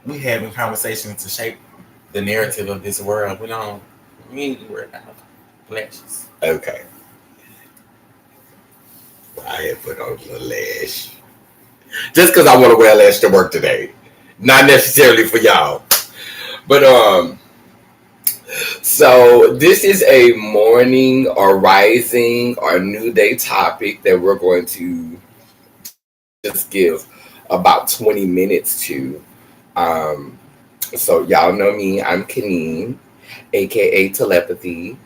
we having conversations to shape the narrative of this world. We ain't worried about flashes. Okay. I had put on a lash. Just because I want to wear a lash to work today. Not necessarily for y'all. But so this is a morning or rising or new day topic that we're going to just give about 20 minutes to. Um, so y'all know me, I'm Kaneen, aka Telepathy.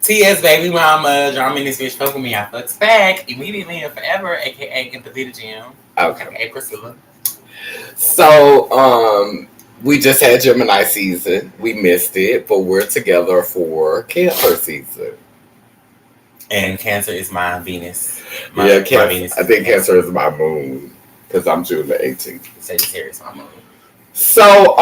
TS baby mama, German this bitch fuck with me. I fucks back immediately and forever, aka Empathy the Gym. Okay. Okay, Priscilla. So, we just had Gemini season. We missed it, but we're together for Cancer season. And Cancer is my Venus. Cancer. Venus I think Cancer is my moon because I'm June the 18th. Sagittarius, my moon. So,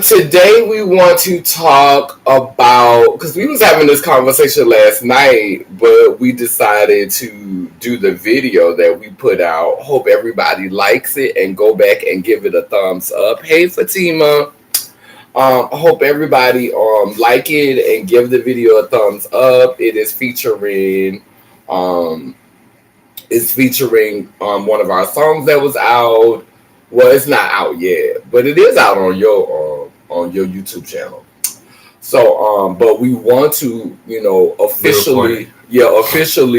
today we want to talk about, because we was having this conversation last night, but we decided to do the video that we put out. Hope everybody likes it and go back and give it a thumbs up. Hey, Fatima. Hope everybody like it and give the video a thumbs up. It is featuring one of our songs that was out. Well, it's not out yet, but it is out on your YouTube channel. So, but we want to, officially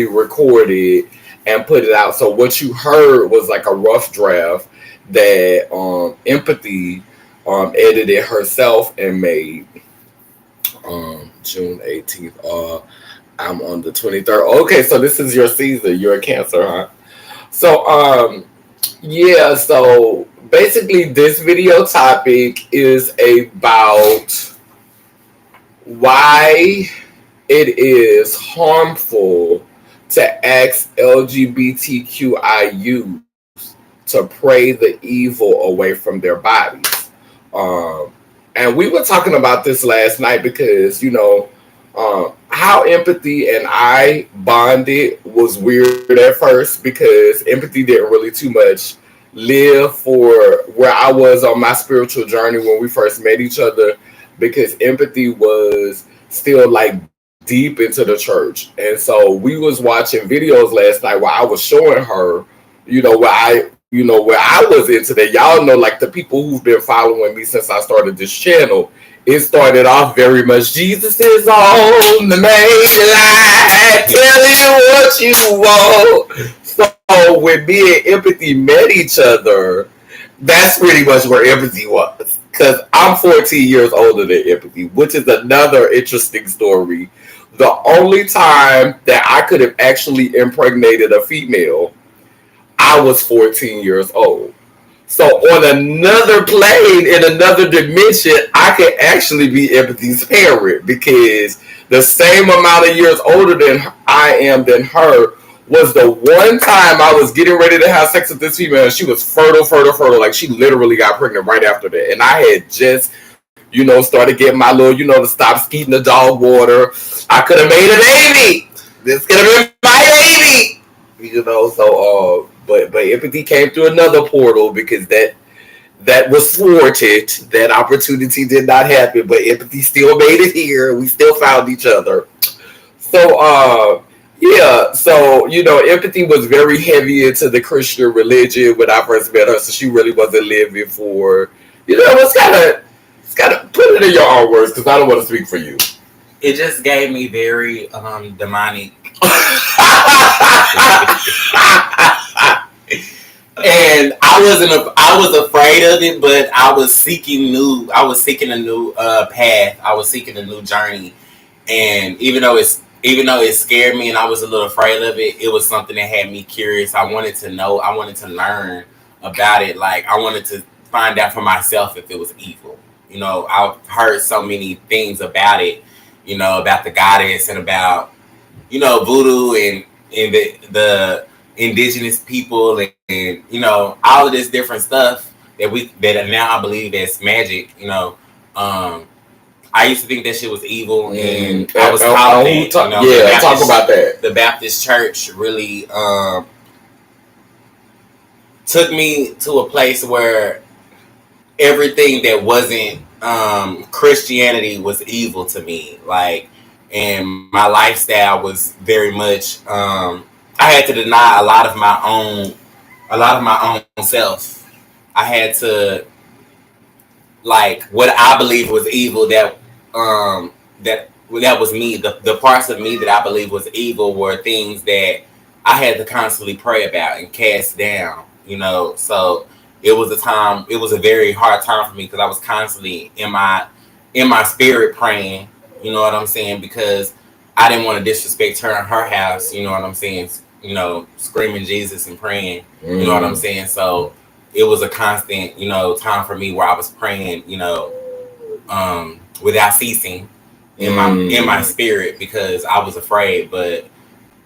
record it and put it out. So what you heard was like a rough draft that Empathy edited herself and made June 18th. I'm on the 23rd. Okay, so this is your season. You're a Cancer, huh? So, yeah, so basically this video topic is about why it is harmful to ask LGBTQI youth to pray the evil away from their bodies. And we were talking about this last night because, how Empathy and I bonded was weird at first because Empathy didn't really too much live for where I was on my spiritual journey when we first met each other, because Empathy was still like deep into the church. And so we was watching videos last night where I was showing her, where I was into that. Y'all know, like the people who've been following me since I started this channel, it started off very much, Jesus is on the main line, tell you what you want. So when me and Empathy met each other, that's pretty much where Empathy was. Because I'm 14 years older than Empathy, which is another interesting story. The only time that I could have actually impregnated a female, I was 14 years old. So on another plane, in another dimension, I could actually be Empathy's parent, because the same amount of years older than I am than her was the one time I was getting ready to have sex with this female, and she was fertile. Like, she literally got pregnant right after that. And I had just, started getting my little, to stop skeeting the dog water. I could have made a baby. This could have been my baby. So, but Empathy came through another portal because that was thwarted. That opportunity did not happen, but Empathy still made it here. We still found each other. So, yeah, so, Empathy was very heavy into the Christian religion when I first met her, so she really wasn't living for, it's gotta put it in your own words, because I don't want to speak for you. It just gave me very demonic. And I was afraid of it, but I was seeking a new path. I was seeking a new journey. And even though it scared me and I was a little afraid of it, it was something that had me curious. I wanted to know. I wanted to learn about it. Like, I wanted to find out for myself if it was evil. I've heard so many things about it, about the goddess and about, voodoo and the indigenous people and all of this different stuff that now I believe that's magic. I used to think that shit was evil, and I was taught that. Talk about that. The Baptist Church really took me to a place where everything that wasn't Christianity was evil to me. Like, and my lifestyle was very much. I had to deny a lot of my own self. I had to, like, what I believe was evil, that was me. The parts of me that I believe was evil were things that I had to constantly pray about and cast down. So it was a very hard time for me because I was constantly in my spirit praying. You know what I'm saying? Because I didn't want to disrespect her in her house. You know what I'm saying? Screaming Jesus and praying. You know what I'm saying? So it was a constant, time for me where I was praying, without ceasing in my spirit because I was afraid. But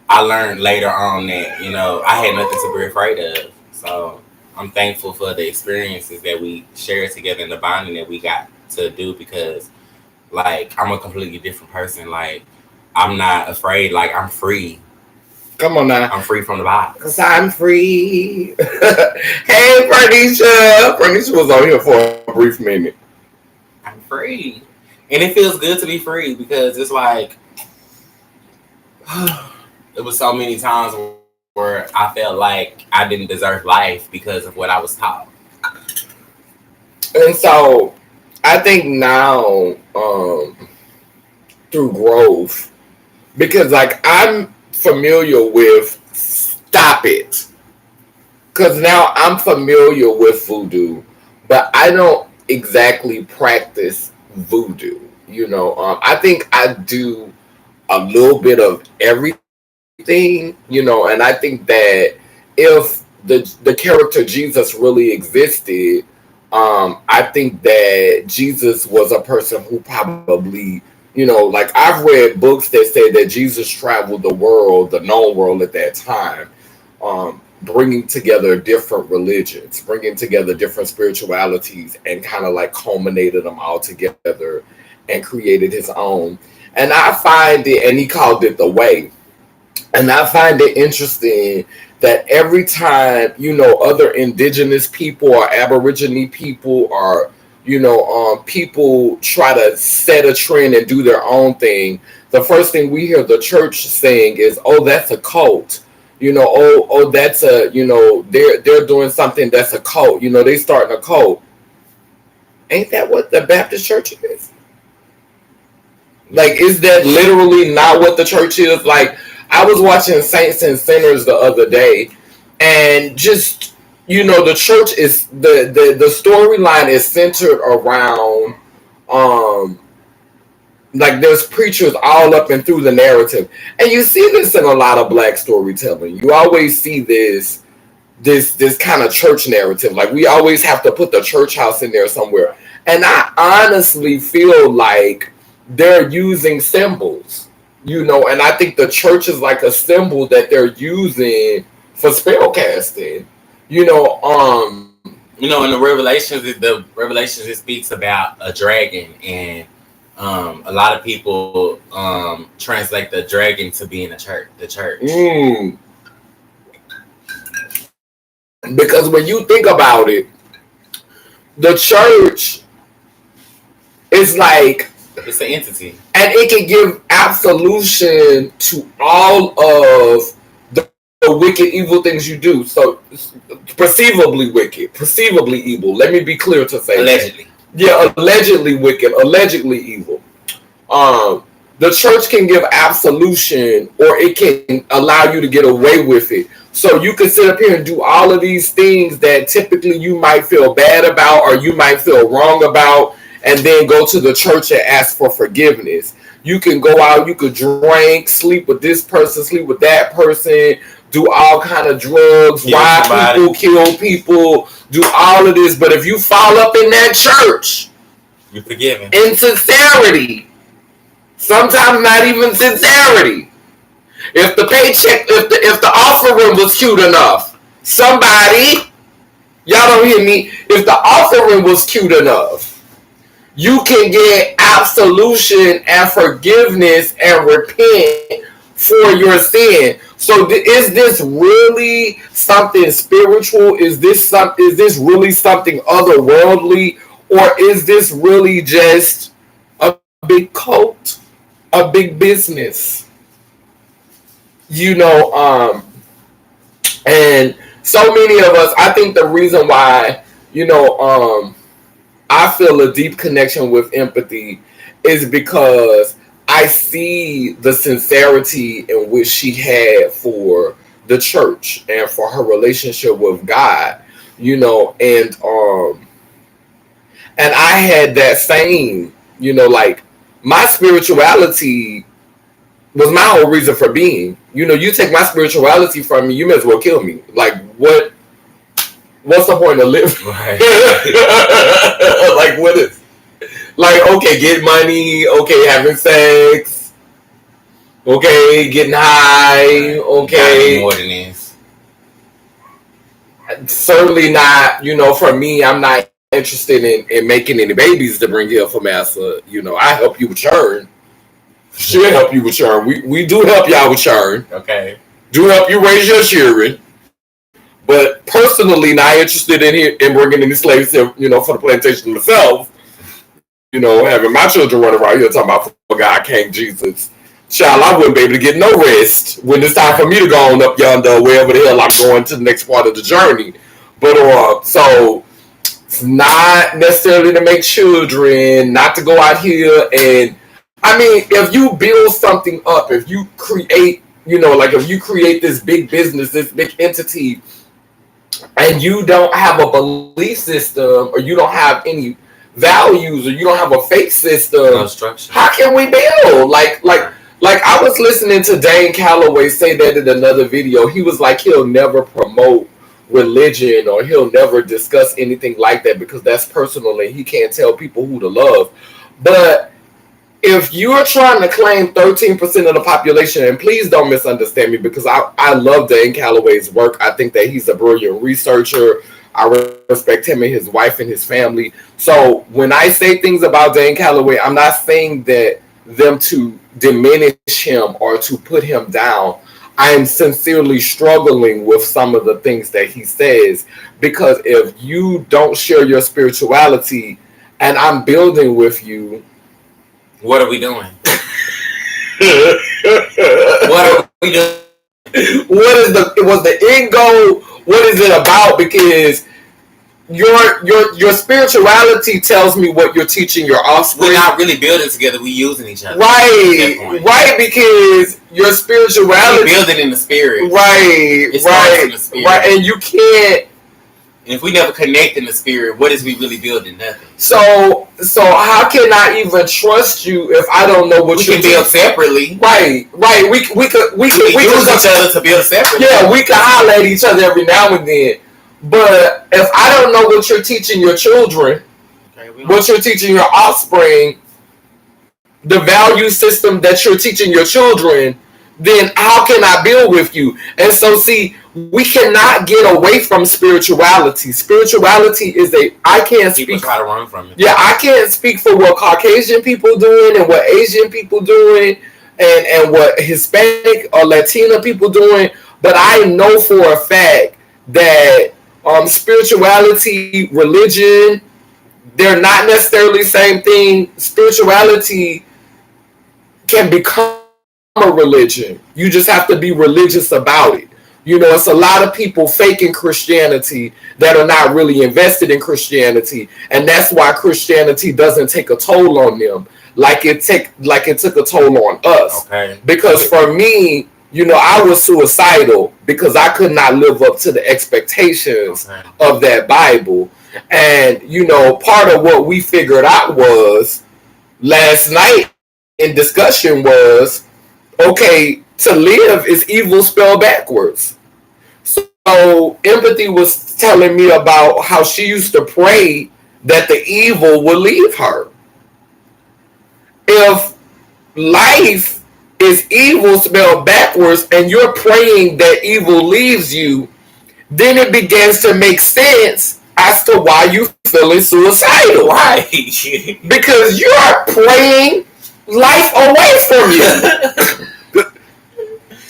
I learned later on that, I had nothing to be afraid of. So I'm thankful for the experiences that we shared together and the bonding that we got to do because, like, I'm a completely different person. Like, I'm not afraid. Like, I'm free. Come on now. I'm free from the box. Because I'm free. Hey, Bernicia. Bernicia was on here for a brief minute. I'm free. And it feels good to be free because it's like, it was so many times where I felt like I didn't deserve life because of what I was taught. And so I think now, through growth, because, like, I'm familiar with stop it. Because now I'm familiar with voodoo, but I don't exactly practice voodoo. I think I do a little bit of everything, and I think that if the character Jesus really existed, I think that Jesus was a person who probably, like, I've read books that say that Jesus traveled the world, the known world at that time, bringing together different religions, bringing together different spiritualities, and kind of like culminated them all together and created his own. And I find it, and he called it the way. And I find it interesting that every time, other indigenous people or Aborigine people or, people try to set a trend and do their own thing, the first thing we hear the church saying is, oh, that's a cult. That's they're doing something that's a cult. They starting a cult. Ain't that what the Baptist church is? Like, is that literally not what the church is? Like, I was watching Saints and Sinners the other day, and just, the church is the storyline is centered around, like, there's preachers all up and through the narrative, and you see this in a lot of Black storytelling. You always see this kind of church narrative. Like, we always have to put the church house in there somewhere, and I honestly feel like they're using symbols, and I think the church is like a symbol that they're using for spell casting, in the Revelations it speaks about a dragon, and a lot of people translate the dragon to be in the church. Because when you think about it, the church is like, it's an entity, and it can give absolution to all of the wicked, evil things you do. So, perceivably wicked, perceivably evil. Let me be clear to say, allegedly. Yeah, allegedly wicked, allegedly evil. The church can give absolution, or it can allow you to get away with it. So you can sit up here and do all of these things that typically you might feel bad about or you might feel wrong about, and then go to the church and ask for forgiveness. You can go out, you could drink, sleep with this person, sleep with that person, do all kind of drugs, rob people, kill people, do all of this. But if you fall up in that church, you're forgiven. In sincerity, sometimes not even sincerity. If the paycheck, if the offering was cute enough, somebody, y'all don't hear me, if the offering was cute enough, you can get absolution and forgiveness and repent for your sin. So is this really something spiritual? Is this really something otherworldly, or is this really just a big cult, a big business? You know, and so many of us. I think the reason why, I feel a deep connection with empathy is because I see the sincerity in which she had for the church and for her relationship with God, and I had that same, like my spirituality was my whole reason for being. You take my spirituality from me, you may as well kill me. Like what's the point of living? Right. Like what is like, okay, get money, okay, having sex, okay, getting high, okay. More than this. Certainly not, for me, I'm not interested in making any babies to bring here for massa. I help you with churn. Should help you with churn. We do help y'all with churn. Okay. Do help you raise your children. But personally, not interested in bringing any slaves here, for the plantation themselves. Having my children run around here talking about, for God, King Jesus. Child, I wouldn't be able to get no rest when it's time for me to go on up yonder, wherever the hell I'm going to the next part of the journey. But, so, it's not necessarily to make children, not to go out here and, I mean, if you build something up, if you create, if you create this big business, this big entity, and you don't have a belief system, or you don't have any values, or you don't have a faith system, no structure, how can we build? Like I was listening to Dane Calloway say that in another video. He was like, he'll never promote religion, or he'll never discuss anything like that because that's personal and he can't tell people who to love. But if you're trying to claim 13% of the population, and please don't misunderstand me, because I love Dane Calloway's work. I think that he's a brilliant researcher. I respect him and his wife and his family. So when I say things about Dane Calloway, I'm not saying that them to diminish him or to put him down. I am sincerely struggling with some of the things that he says, because if you don't share your spirituality and I'm building with you, what are we doing? What are we doing? Was the end goal? What is it about? Because your spirituality tells me what you're teaching your offspring. We're not really building together. We using each other. Right. Because your spirituality, we're building in the spirit. Right. It starts in the spirit. Right, and you can't. And if we never connect in the spirit, what is we really building? Nothing. So how can I even trust you if I don't know what we can build separately? Right. We could use each other to build separately. Yeah, we can holler at each other every now and then. But if I don't know what you're teaching your children, what you're teaching your offspring, the value system that you're teaching your children, then how can I build with you? And so, see, we cannot get away from spirituality. Spirituality is I can't speak. People try to run from it. Yeah, I can't speak for what Caucasian people doing and what Asian people doing and what Hispanic or Latina people doing. But I know for a fact that spirituality, religion, they're not necessarily the same thing. Spirituality can become a religion. You just have to be religious about it. It's a lot of people faking Christianity that are not really invested in Christianity, and that's why Christianity doesn't take a toll on them like it took a toll on us. Okay. Because for me, I was suicidal because I could not live up to the expectations of that Bible. And, part of what we figured out was last night in discussion was, okay, to live is evil spelled backwards. So empathy was telling me about how she used to pray that the evil would leave her. If life is evil spelled backwards and you're praying that evil leaves you, then it begins to make sense as to why you're feeling suicidal. Why? Because you're praying life away from you.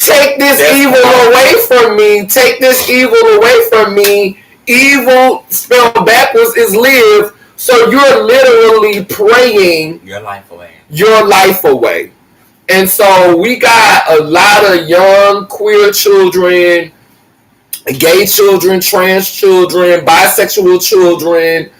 take this evil away from me. Take this evil away from me. Evil spelled backwards is live. So you're literally praying your life away. Your life away. And so we got a lot of young queer children, gay children, trans children, bisexual children,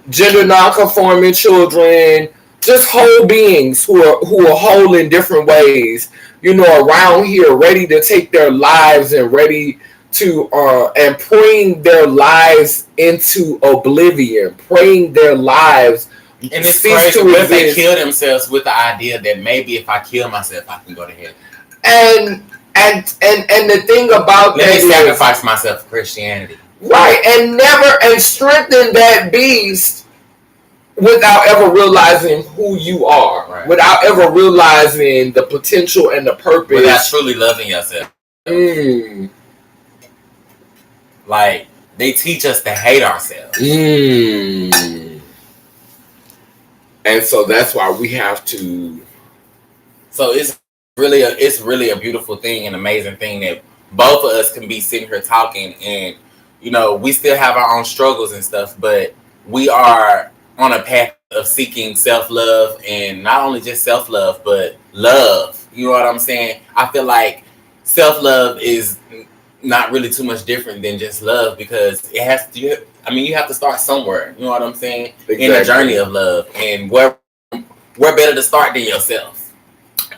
gender non-conforming children, just whole beings who are whole in different ways, around here, ready to take their lives and ready to and praying their lives into oblivion, praying their lives. And it's crazy. What if they kill themselves with the idea that maybe if I kill myself, I can go to heaven? And the thing about let me sacrifice myself for Christianity, right? And strengthen that beast without ever realizing who you are, right. Without ever realizing the potential and the purpose, without truly loving yourself. Like they teach us to hate ourselves. And so that's why we have to. So it's really a beautiful thing, an amazing thing that both of us can be sitting here talking, and we still have our own struggles and stuff, but we are on a path of seeking self-love, and not only just self-love, but love. You know what I'm saying? I feel like self-love is not really too much different than just love, because it has to. You have to start somewhere. You know what I'm saying? Exactly. In the journey of love, and where better to start than yourself.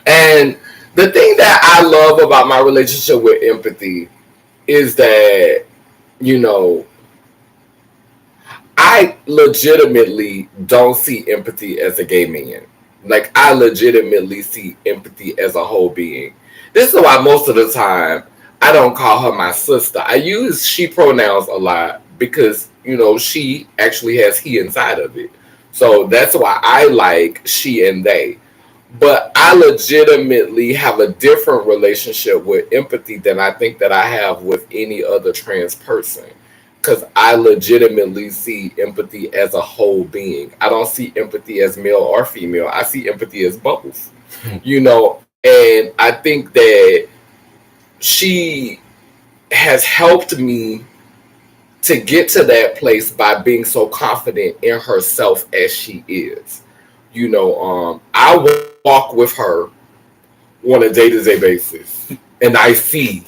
And the thing that I love about my relationship with empathy is that, I legitimately don't see empathy as a gay man. Like, I legitimately see empathy as a whole being. This is why most of the time I don't call her my sister. I use she pronouns a lot because, she actually has he inside of it. So that's why I like she and they. But I legitimately have a different relationship with empathy than I think that I have with any other trans person. Because I legitimately see empathy as a whole being. I don't see empathy as male or female. I see empathy as both. And I think that she has helped me to get to that place by being so confident in herself as she is. I walk with her on a day-to-day basis, and I see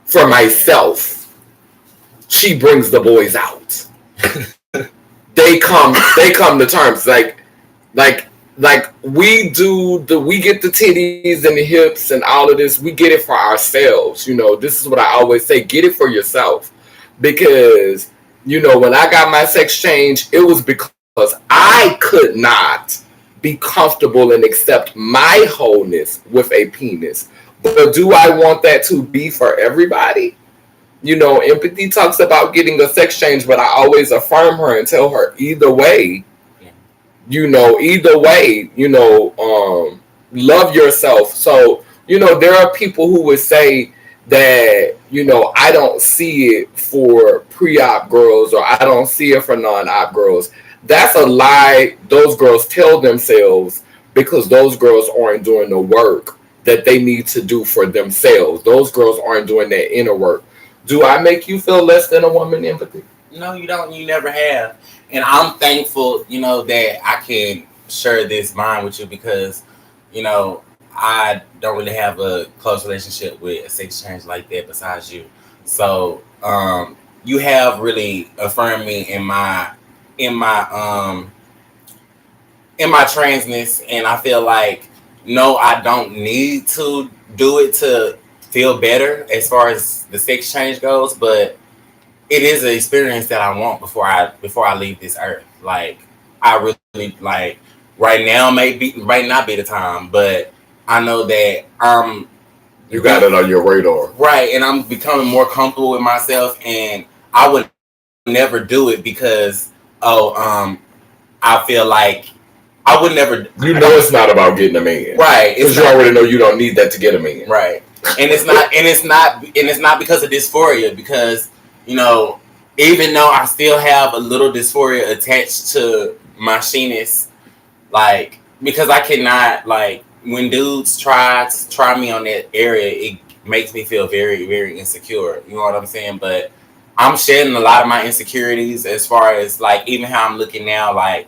for myself, she brings the boys out. They come to terms like we get the titties and the hips and all of this. We get it for ourselves. This is what I always say: get it for yourself. Because, when I got my sex change, it was because I could not be comfortable and accept my wholeness with a penis. But do I want that to be for everybody? Empathy talks about getting a sex change, but I always affirm her and tell her either way, love yourself. So, there are people who would say that, I don't see it for pre-op girls, or I don't see it for non-op girls. That's a lie those girls tell themselves, because those girls aren't doing the work that they need to do for themselves. Those girls aren't doing that inner work. Do I make you feel less than a woman, empathy? No, you don't. You never have. And I'm thankful, that I can share this mind with you, because, I don't really have a close relationship with a sex change like that besides you. So you have really affirmed me in my transness, and I feel like, no, I don't need to do it to feel better as far as the sex change goes, but it is an experience that I want before I leave this earth. Like, I really, like, right now might not be the time, but I know that you got it on your radar. Right, and I'm becoming more comfortable with myself, and I would never do it because I feel like I would never. It's not about getting a man, right? Because you already know you don't need that to get a man, right? And it's not because of dysphoria, because even though I still have a little dysphoria attached to my sheeness, like, because I cannot, like, when dudes try me on that area, it makes me feel very, very insecure. You know what I'm saying? But I'm shedding a lot of my insecurities as far as like even how I'm looking now. Like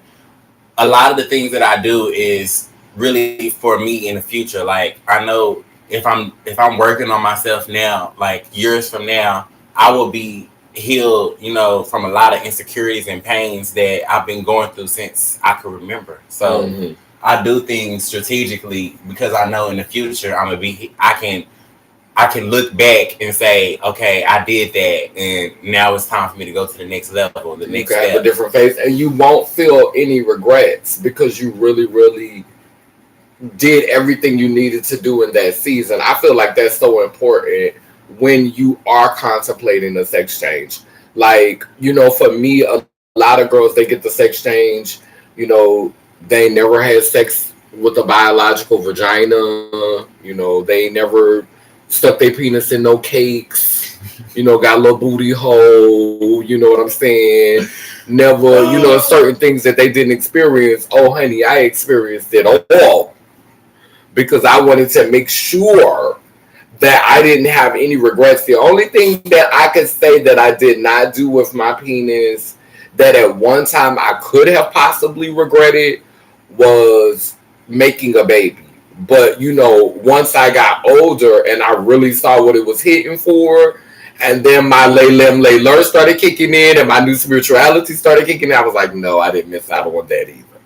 a lot of the things that I do is really for me in the future. Like I know if I'm working on myself now, like years from now, I will be healed, from a lot of insecurities and pains that I've been going through since I could remember. So Mm-hmm. I do things strategically because I know in the future I can look back and say, okay, I did that, and now it's time for me to go to the next level, the You next can have a step. different phase, and you won't feel any regrets because you really, really did everything you needed to do in that season. I feel like that's so important when you are contemplating a sex change. Like, for me, a lot of girls, they get the sex change, you know, they never had sex with a biological vagina, they never stuck their penis in no cakes, got a little booty hole, you know what I'm saying? Never, certain things that they didn't experience. Oh, honey, I experienced it all because I wanted to make sure that I didn't have any regrets. The only thing that I could say that I did not do with my penis that at one time I could have possibly regretted was making a baby. But once I got older and I really saw what it was hitting for, and then my Lelimlelurnation started kicking in and my new spirituality started kicking in, I was like, no, I didn't miss out on that either.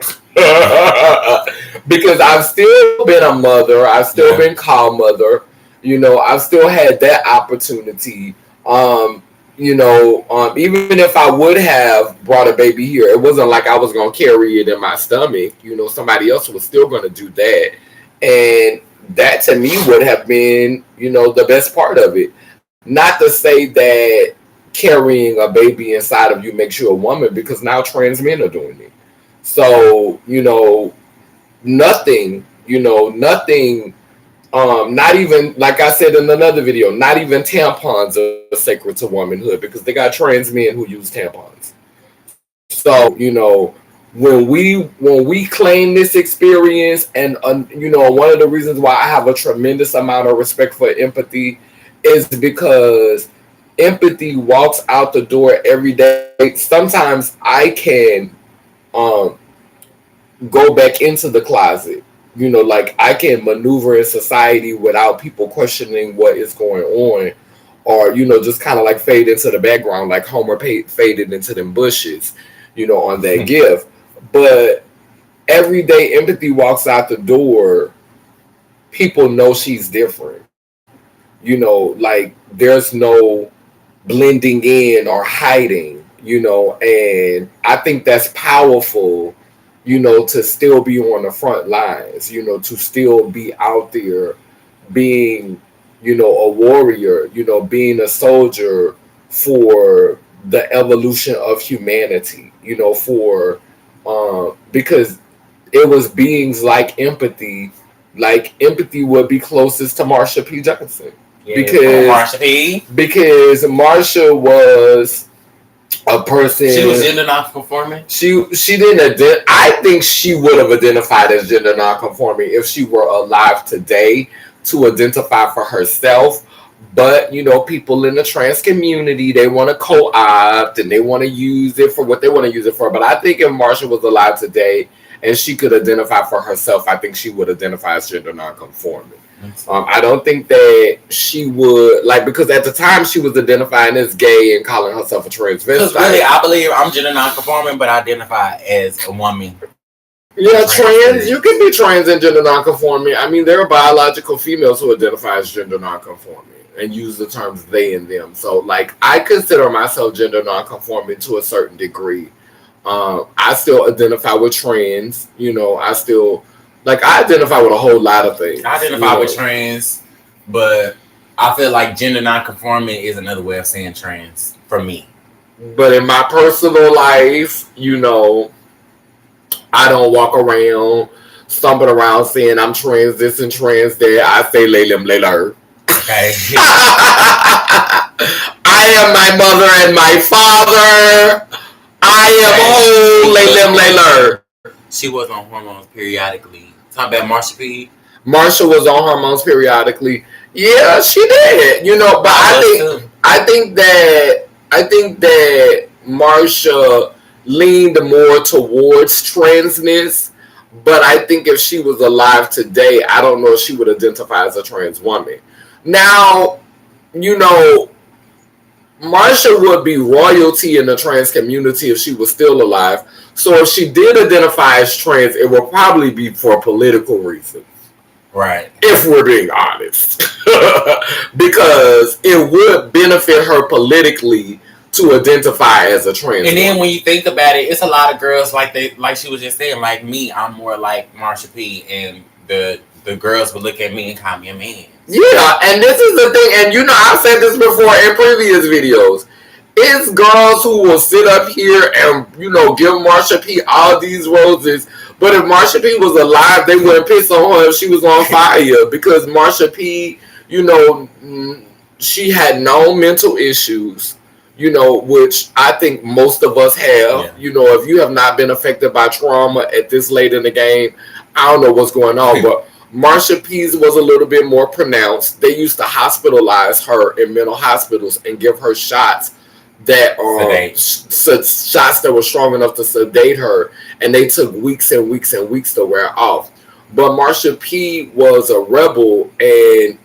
Because I've still been a mother, I've still Yeah. been called mother, I've still had that opportunity. Even if I would have brought a baby here, it wasn't like I was gonna carry it in my stomach. Somebody else was still gonna do that, and that to me would have been, the best part of it. Not to say that carrying a baby inside of you makes you a woman, because now trans men are doing it. So nothing. Not even, like I said in another video, not even tampons are sacred to womanhood because they got trans men who use tampons. So when we claim this experience, and one of the reasons why I have a tremendous amount of respect for empathy is because empathy walks out the door every day. Sometimes I can um, go back into the closet. Like I can maneuver in society without people questioning what is going on, or just kind of like fade into the background, like Homer faded into them bushes, on that gift. But every day empathy walks out the door, people know she's different. Like there's no blending in or hiding, and I think that's powerful, to still be on the front lines, to still be out there being, a warrior, being a soldier for the evolution of humanity, because it was beings like empathy would be closest to Marsha P. Johnson. Yes, come on, Because Marsha P. because Marsha was a She was person. gender non-conforming. She didn't I think she would have identified as gender nonconforming if she were alive today to identify for herself. But people in the trans community, they want to co-opt and they want to use it for what they want to use it for. But I think if Marsha was alive today and she could identify for herself, I think she would identify as gender nonconforming. I don't think that she would, like, because at the time she was identifying as gay and calling herself a Because really, transvestite. I believe I'm gender non-conforming, but I identify as a woman. Yeah, trans. You Trans. can be trans and gender nonconforming. I mean, there are biological females who identify as gender nonconforming and use the terms they and them. So, like, I consider myself gender nonconforming to a certain degree. I still identify with trans. I still, like, I identify with a whole lot of things. I identify with trans, but I feel like gender non-conforming is another way of saying trans for me. But in my personal life, I don't walk around stumbling around saying I'm trans this and trans that. I say Lelimlelurnation. Okay. I am my mother and my father. I am whole Lelimlelurnation. She was on hormones periodically. Talking about Marsha P. Marsha was on hormones periodically. Yeah, she did. But I think that Marsha leaned more towards transness. But I think if she was alive today, I don't know if she would identify as a trans woman. Now, Marsha would be royalty in the trans community if she was still alive. So if she did identify as trans, it would probably be for political reasons. Right. If we're being honest. Because it would benefit her politically to identify as a trans. And then when you think about it, it's a lot of girls like she was just saying, like me, I'm more like Marsha P, and the girls would look at me and call me a man. Yeah, and this is the thing, and I've said this before in previous videos. It's girls who will sit up here and, give Marsha P all these roses. But if Marsha P was alive, they wouldn't piss on her if she was on fire. Because Marsha P, she had no mental issues, which I think most of us have. Yeah. If you have not been affected by trauma at this late in the game, I don't know what's going on. But Marsha P's was a little bit more pronounced. They used to hospitalize her in mental hospitals and give her shots that shots that were strong enough to sedate her, and they took weeks and weeks and weeks to wear off. But Marsha P was a rebel, and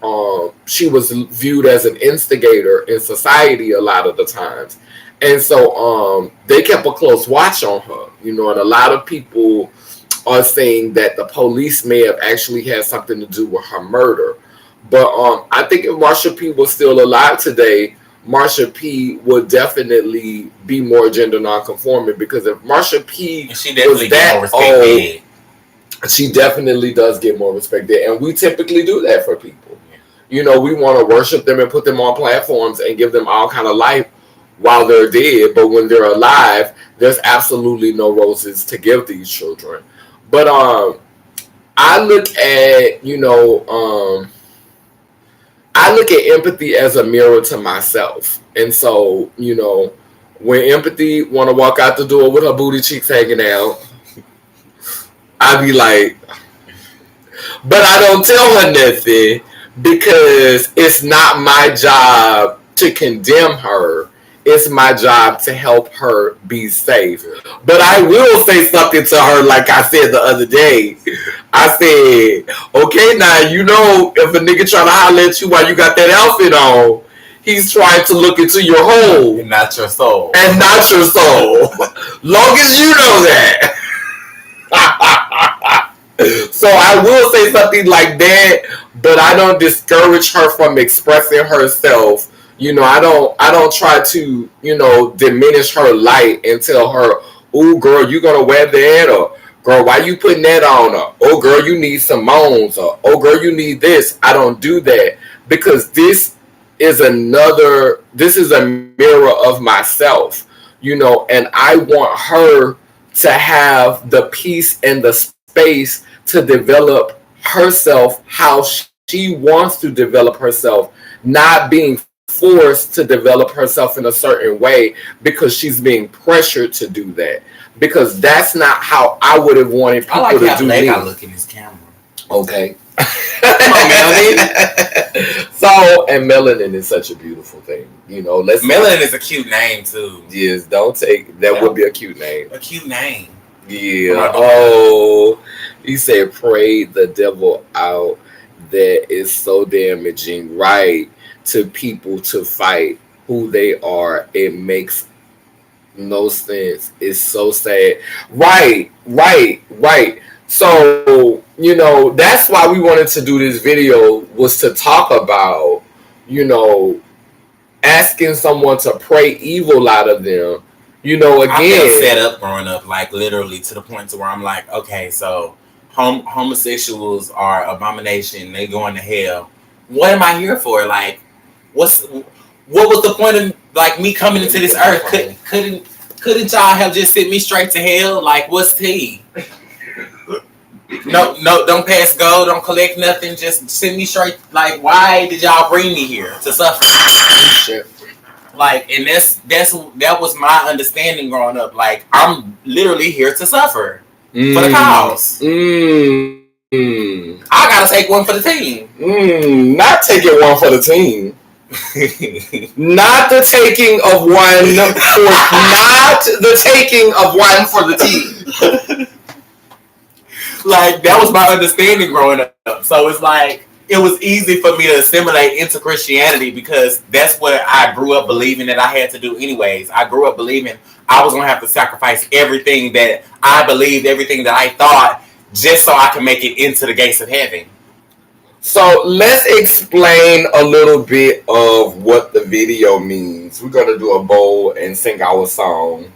she was viewed as an instigator in society a lot of the times, and so they kept a close watch on her, and a lot of people are saying that the police may have actually had something to do with her murder. But I think if Marsha P was still alive today, Marsha P would definitely be more gender nonconforming, because if Marsha P was that old, she definitely does get more respect there. And we typically do that for people. We want to worship them and put them on platforms and give them all kind of life while they're dead. But when they're alive, there's absolutely no roses to give these children. But I look at, I look at empathy as a mirror to myself. And so, when empathy want to walk out the door with her booty cheeks hanging out, I be like, but I don't tell her nothing, because it's not my job to condemn her. It's my job to help her be safe. But I will say something to her, like I said the other day. I said, okay, now, if a nigga trying to holler at you while you got that outfit on, he's trying to look into your home. And not your soul. And not your soul. Long as you know that. So I will say something like that, but I don't discourage her from expressing herself. I don't try to, diminish her light and tell her, oh, girl, you going to wear that? Or, girl, why you putting that on? Or, oh, girl, you need some moans. Or, oh, girl, you need this. I don't do that, because this is a mirror of myself, and I want her to have the peace and the space to develop herself how she wants to develop herself, not being forced to develop herself in a certain way because she's being pressured to do that. Because that's not how I would have wanted people to do me. I look in this camera. Okay. Come on, melanin. So, and melanin is such a beautiful thing. Melanin is a cute name too. Yes, don't take that. Would be a cute name. A cute name. Yeah. Oh, he said, "Pray the devil out." That is so damaging, right? To people to fight who they are. It makes no sense. It's so sad. Right. So, that's why we wanted to do this video, was to talk about, asking someone to pray evil out of them. Again, I felt set up growing up, like literally to the point to where I'm like, okay, so homosexuals are abomination. They going to hell. What am I here for? Like, what was the point of like me coming into this earth? Couldn't y'all have just sent me straight to hell? Like, what's tea? No, don't pass go, don't collect nothing, just send me straight. Like, why did y'all bring me here to suffer? Like, and that was my understanding growing up. Like, I'm literally here to suffer for the cause. I gotta take one for the team. Not taking one for the team. Not the taking of one for not the taking of one for the team. Like, that was my understanding growing up. So it's like, it was easy for me to assimilate into Christianity because that's what I grew up believing that I had to do anyways. I grew up believing I was going to have to sacrifice everything that I believed, everything that I thought, just so I can make it into the gates of heaven. So let's explain a little bit of what the video means. We're going to do a bowl and sing our song.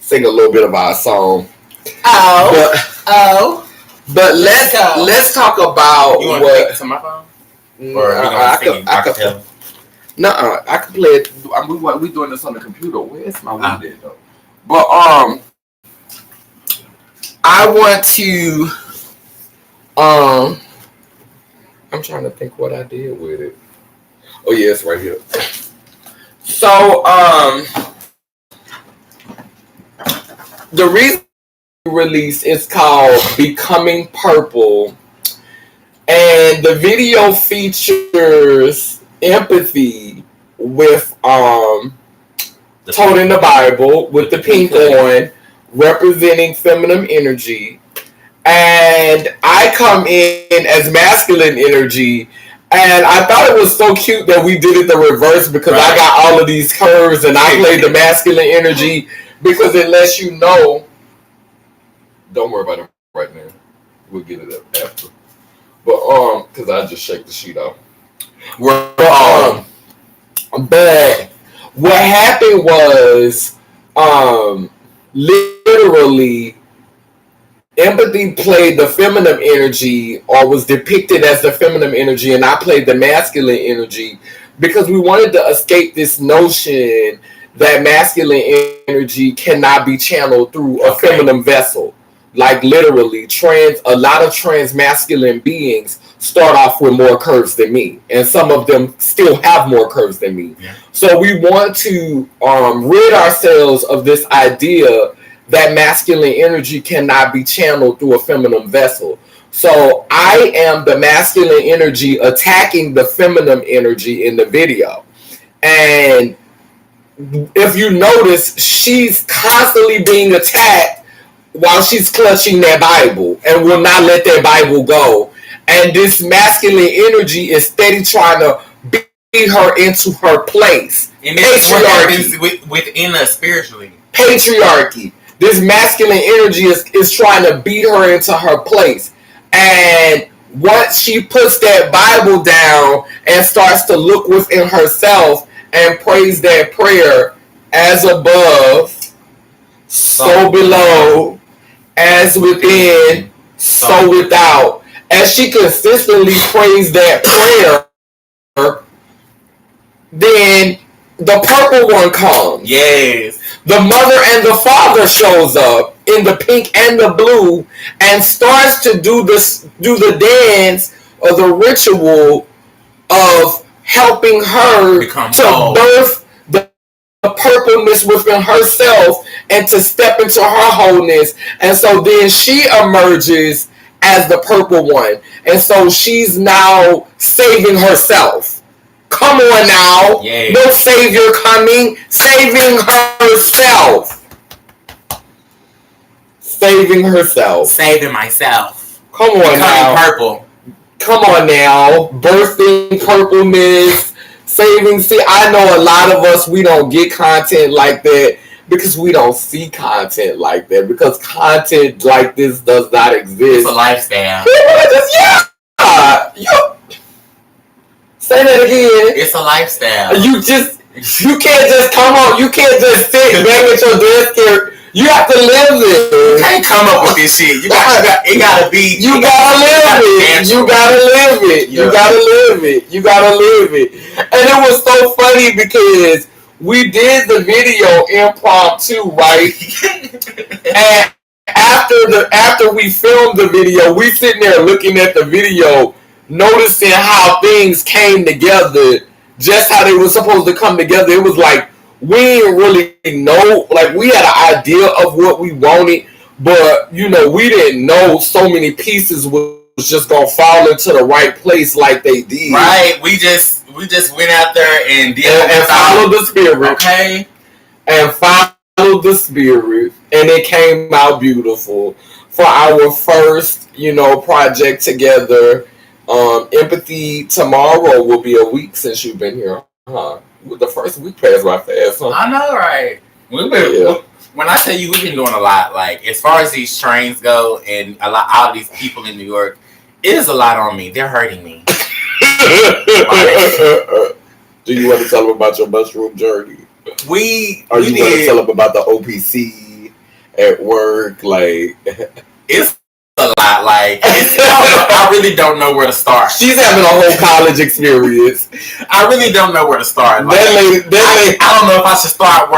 Sing a little bit of our song. But let's talk about you want to take this on my phone? Or I can play it. We doing this on the computer. Where's my weed at though? But I want to I'm trying to think what I did with it. Oh yeah, it's right here. So the reason release is called Becoming Purple, and the video features empathy with told in the Bible with the pink on, representing feminine energy, and I come in as masculine energy. And I thought it was so cute that we did it the reverse because I got all of these curves and I played the masculine energy because it lets you know. Don't worry about it right now. We'll get it up after. But because I just shake the sheet off. But what happened was literally empathy played the feminine energy or was depicted as the feminine energy, and I played the masculine energy because we wanted to escape this notion that masculine energy cannot be channeled through a feminine vessel. Like literally, a lot of trans masculine beings start off with more curves than me, and some of them still have more curves than me. Yeah. So we want to rid ourselves of this idea that masculine energy cannot be channeled through a feminine vessel. So I am the masculine energy attacking the feminine energy in the video. And if you notice, she's constantly being attacked while she's clutching that Bible and will not let that Bible go. And this masculine energy is steady trying to beat her into her place. And this is what happens within us spiritually. Patriarchy. This masculine energy is trying to beat her into her place. And once she puts that Bible down and starts to look within herself and prays that prayer, as above, so below, as within, so without. As she consistently prays that prayer, then the purple one comes. Yes. The mother and the father shows up in the pink and the blue and starts to do the dance or the ritual of helping her to birth the purpleness within herself and to step into her wholeness. And so then she emerges as the purple one. And so she's now saving herself. Come on now. Yay. No savior coming. Saving herself. Saving herself. Saving myself. Come on now. Purple. Come on now. Birthing purpleness. Saving. See, I know a lot of us, we don't get content like that because we don't see content like that. Because content like this does not exist. It's a lifestyle. Say that again. It's a lifestyle. You can't just come on. You can't just sit back at your desk here. You have to live it. You can't come up with this shit. You gotta live it. You gotta live it. You gotta live it. And it was so funny because we did the video impromptu, right? And after we filmed the video, we sitting there looking at the video, noticing how things came together, just how they were supposed to come together. It was like we didn't really know, like we had an idea of what we wanted, but we didn't know so many pieces would just gonna fall into the right place like they did. Right. We just went out there and did and followed the spirit. Okay. And followed the spirit, and it came out beautiful for our first, project together. Empathy tomorrow will be a week since you've been here, huh? The first week passed by fast, huh? I know, right? When I tell you we've been doing a lot, like as far as these trains go, and all of these people in New York, it is a lot on me. They're hurting me. Do you want to tell them about your mushroom journey? You want to tell them about the OPC at work? Like, it's a lot. Like, I really don't know where to start. She's having a whole college experience. I really don't know where to start. Like, I don't know if I should start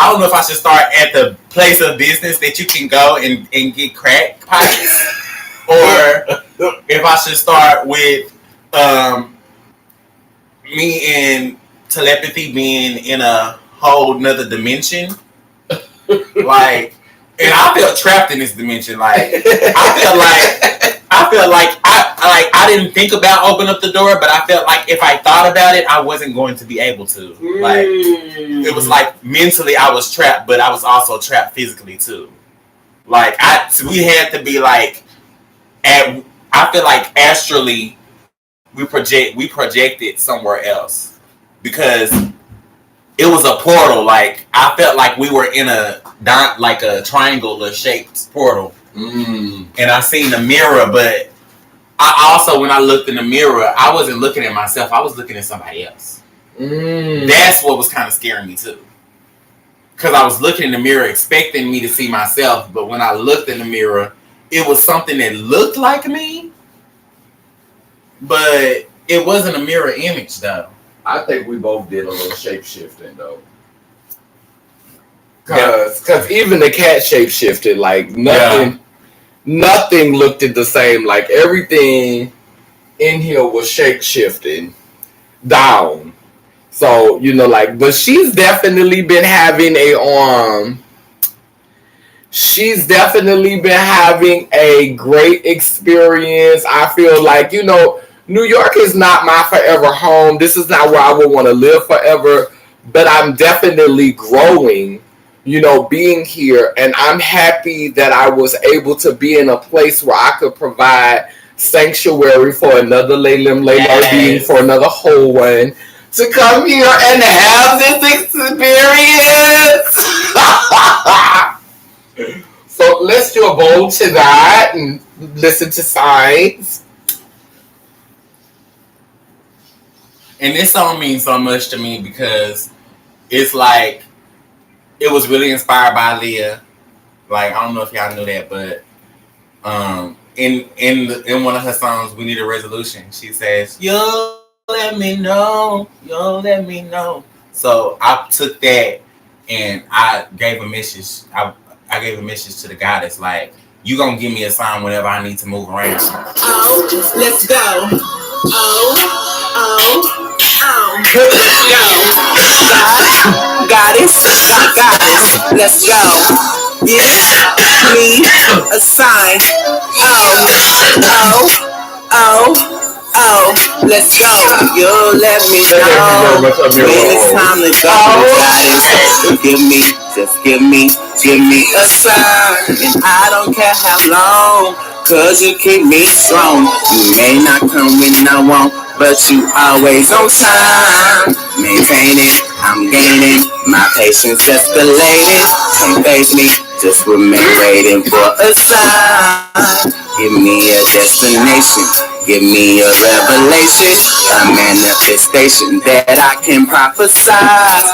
I don't know if I should start at the place of business that you can go and get crack pipes, or if I should start with me and telepathy being in a whole nother dimension. Like, and I feel trapped in this dimension. Like, I feel like I didn't think about opening up the door, but I felt like if I thought about it, I wasn't going to be able to. Like, it was like mentally I was trapped, but I was also trapped physically too. Like, we had to be like, I feel like astrally we projected somewhere else because it was a portal. Like, I felt like we were in a triangular shaped portal. And I seen the mirror, but I also, when I looked in the mirror, I wasn't looking at myself. I was looking at somebody else. That's what was kind of scaring me too. Because I was looking in the mirror expecting me to see myself, but when I looked in the mirror, it was something that looked like me, but it wasn't a mirror image though. I think we both did a little shape shifting though. Because even the cat shape shifted, like nothing looked the same. Like everything in here was shape shifting down. So, but she's definitely been having a great experience. I feel like, New York is not my forever home. This is not where I would want to live forever, but I'm definitely growing, being here. And I'm happy that I was able to be in a place where I could provide sanctuary for another Lelimlelurnation being, for another whole one, to come here and have this experience. So let's do a bowl to that and listen to signs. And this song means so much to me because it's like, it was really inspired by Leah. Like, I don't know if y'all knew that, but in one of her songs, We Need a Resolution, she says, you'll let me know. So I took that and I gave a message. I gave a message to the goddess, like, you gonna give me a sign whenever I need to move around. Oh, let's go. Goddess, let's go. Give me a sign. Let's go. You let me know when it's time to go. Goddess, just give me a sign. And I don't care how long, 'cause you keep me strong. You may not come when I want, but you always on time. Maintaining, I'm gaining, my patience escalating. Can't face me, just remain waiting for a sign. Give me a destination, give me a revelation, a manifestation that I can prophesize.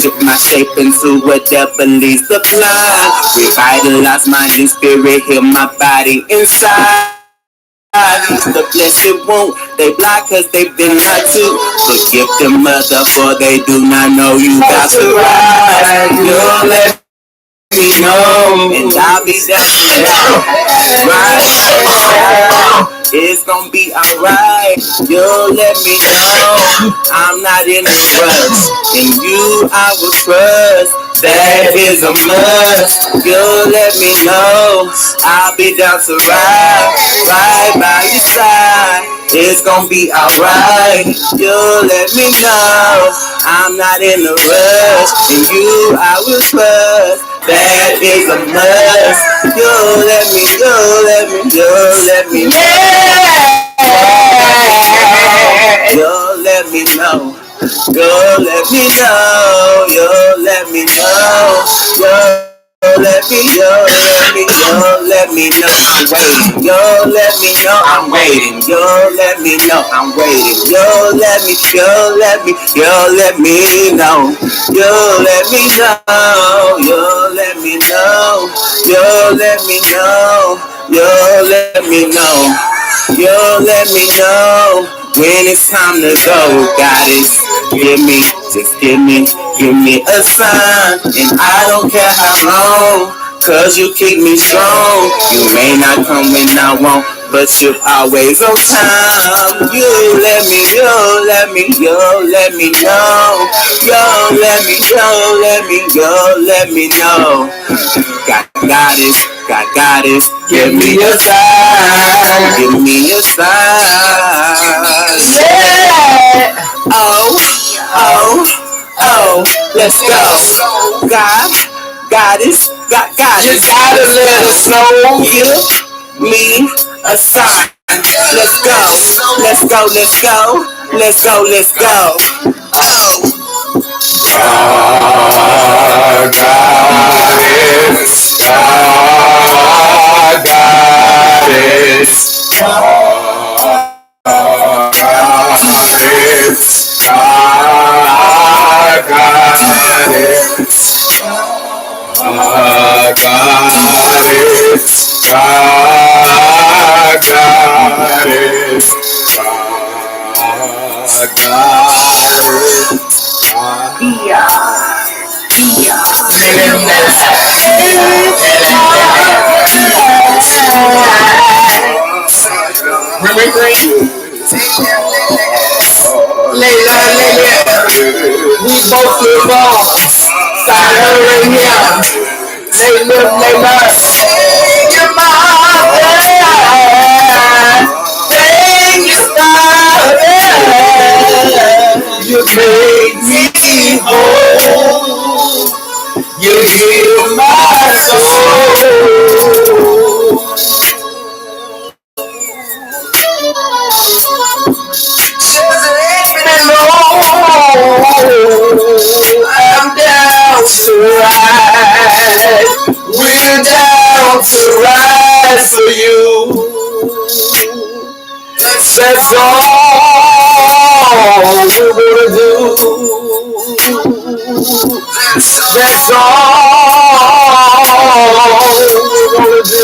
Shift my shape into whatever leads the blind. Revitalize mind and spirit, heal my body inside. The blessed won't, they block 'cause they've been hurt too. Forgive them, mother, for they do not know you got to rise. You'll let me know, and I'll be there to right. It's gonna be alright. You'll let me know I'm not in a rush. In you I will trust. That is a must. You'll let me know. I'll be down to ride right by your side. It's gonna be alright. You let me know. I'm not in a rush, and you I will trust. That is a must. You let me know. You let me know. You let me know. You let me know. Let me know I'm waiting. You let me know I'm waiting. You let me know I'm waiting. You let me know. You let me know. You let me know. You let me know. You let me know. You let me know when it's time to go. Goddess, just give me a sign. And I don't care how long, cause you keep me strong. You may not come when I want, but you're always on time. You let me know. Goddess, give me a sign. Give me a sign. Yeah. Oh, let's go. Goddess. You gotta let us know. Give me a sign. Let's go. Oh. We both live on. Side her right here. They live. Your mother. Thank you, Father. You made me whole. You heal my soul. I'm down to ride. We're down to ride for you. That's all we're gonna do. That's all we're gonna do.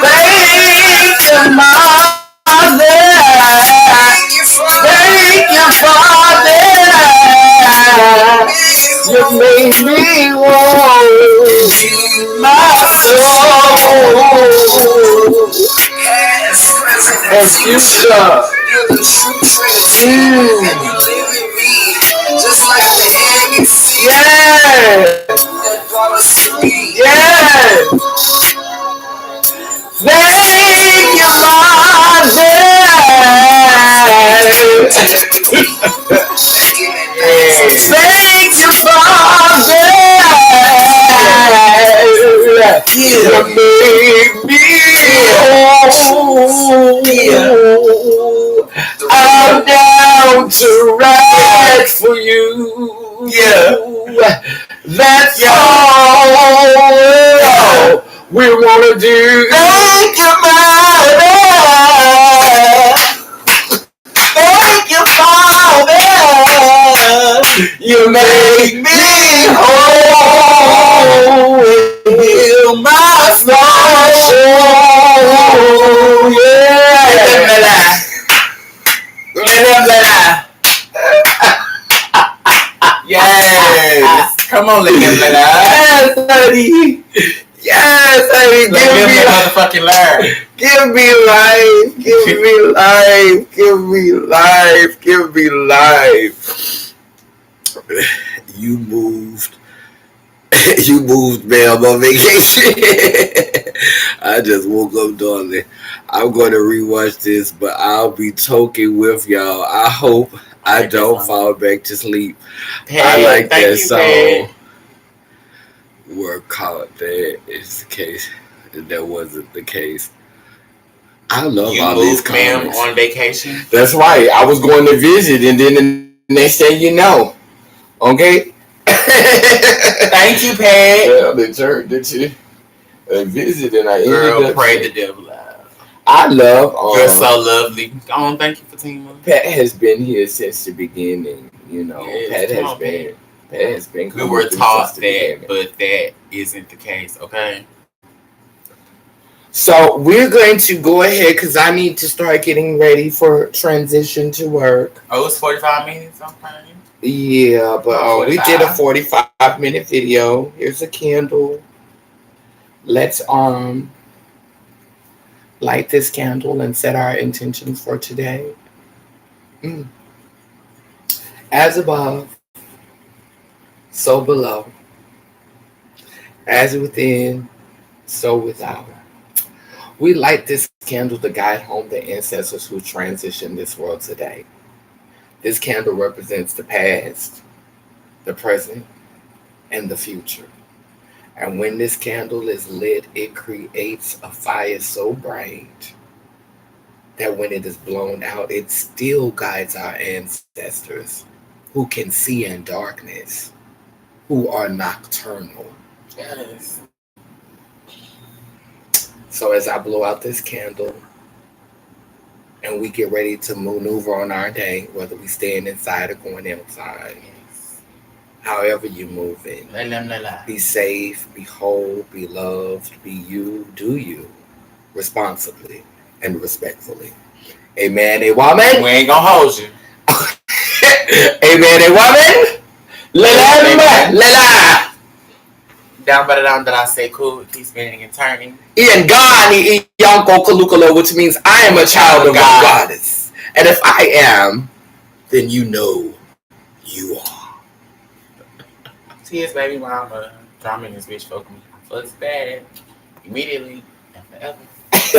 Thank you, Mother. Thank you, Father. You made me whole. My soul. As you shall. You're the true Trinity. And you live in me. Just like the ABC. Yeah. That brought us to me. Yeah. Thank you, Father. Thank you, Father. You made me whole. I'm down to ride for you. Yeah. That's all we wanna do. Thank you, Mother. Thank you, Father. You make me whole. Heal my soul. Yeah. Yes. Come on, Lelimlelurnation. Yes, honey. Yes, honey. Give me motherfucking life. Give me life. Give me life. Give me life. Give me life. You moved You moved, ma'am, on vacation. I just woke up, darling. I'm going to rewatch this, but I'll be toking with y'all. I hope I I like that don't song. fall back to sleep. I Pat, like thank that you, Pat. song. We're caught. That is the case. That wasn't the case. I love You all these moved, ma'am, comments. on vacation. That's right. I was going to visit, and then the next thing you know, okay. Thank you, Pat. Well, the church did you visit, and I ended Girl, up. pray the devil out. I love. You're so lovely. Go on, thank you, Fatima. Pat has been here since the beginning. You know, Yes, come on, Pat. Pat has been We coming were through since taught the that, beginning. but that isn't the case, okay? So we're going to go ahead because I need to start getting ready for transition to work. Oh, it's 45 minutes, okay. Yeah, but Oh, we did a 45. 45-minute video. Here's a candle. Let's light this candle and set our intentions for today. Mm. As above, so below. As within, so without. We light this candle to guide home the ancestors who transitioned this world today. This candle represents the past, the present, and the future. And when this candle is lit, it creates a fire so bright that when it is blown out, it still guides our ancestors who can see in darkness, who are nocturnal. Yes. So as I blow out this candle and we get ready to maneuver on our day, whether we staying inside or going outside, Yes. however you move it, Lelimlelurnation. be safe, be whole, be loved, be you, do you, responsibly and respectfully. Amen, a woman. We ain't gonna hold you. Amen, a woman. Lela. Down by the down that I say cool, keep spinning and turning. Ian Gani Yanko Kalukalo, which means I am a child of God. Goddess. And if I am, then you know you are. Tears, baby mama. Drama in this bitch fuck me. Fuck's bad. Immediately and forever.